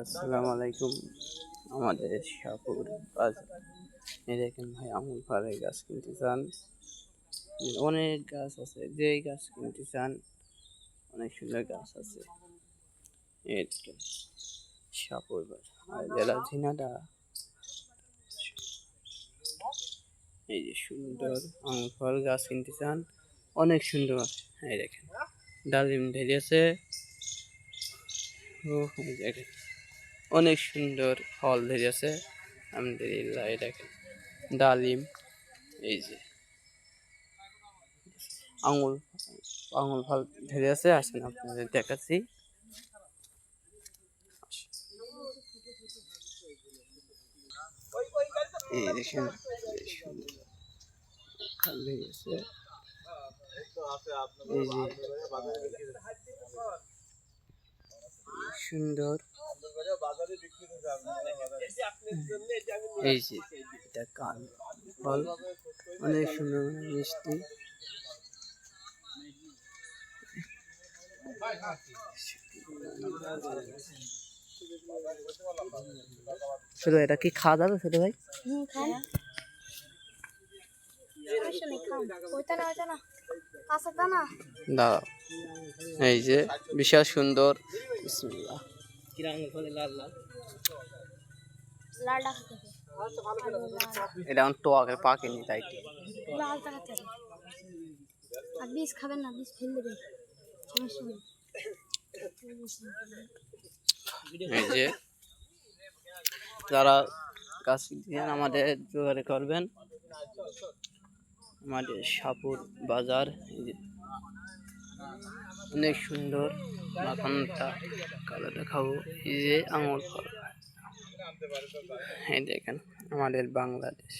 আসসালামু আলাইকুম। আমাদের শাহপুর বাজার দেখেন ভাই, আঙুর ফলের গাছ কিনতে চান, অনেক গাছ আছে। যেই গাছ কিনতে চান অনেক সুন্দর গাছ আছে। এই দেখেন শাহপুর বাজার আর জেলা ঝিনাদা। এই যে সুন্দর আঙুর ফল গাছ কিনতে চান, অনেক সুন্দর। এই দেখেন ডালিম ধরেছে, ও এই দেখেন অনেক সুন্দর ফল ধরেছে। আলহামদুলিল্লাহ। এই দেখেন ডালিম, এই যে আঙুর আঙুর ফল ধরে আছে। আসেন আপনাদের দেখাচ্ছি। এই দেখেন ফল ধরে আছে। এই যে সুন্দর, এই যে এটা কাল ফল, অনেক সুন্দর মিষ্টি। ছোট এটা কি খাওয়া যাবে ছোট ভাই? দাঁড়াও, এই যে বিশাল সুন্দর। বিসমিল্লাহ। এটা এখন টক পাকেনি তাই বীজ খাবেন না, বীজ ফেলে দেবেন, সমস্যা নেই। এই যে যারা গাছ কিনছেন আমাদের জোগাড় করবেন। আমাদের শাহপুর বাজার অনেক সুন্দর। মাখনটা কালোটা খাবো। এই যে আঙুর ফল, এই দেখেন আমাদের বাংলাদেশ।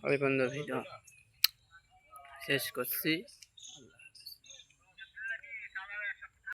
ওই বন্ধু ভিডিও শেষ করছি।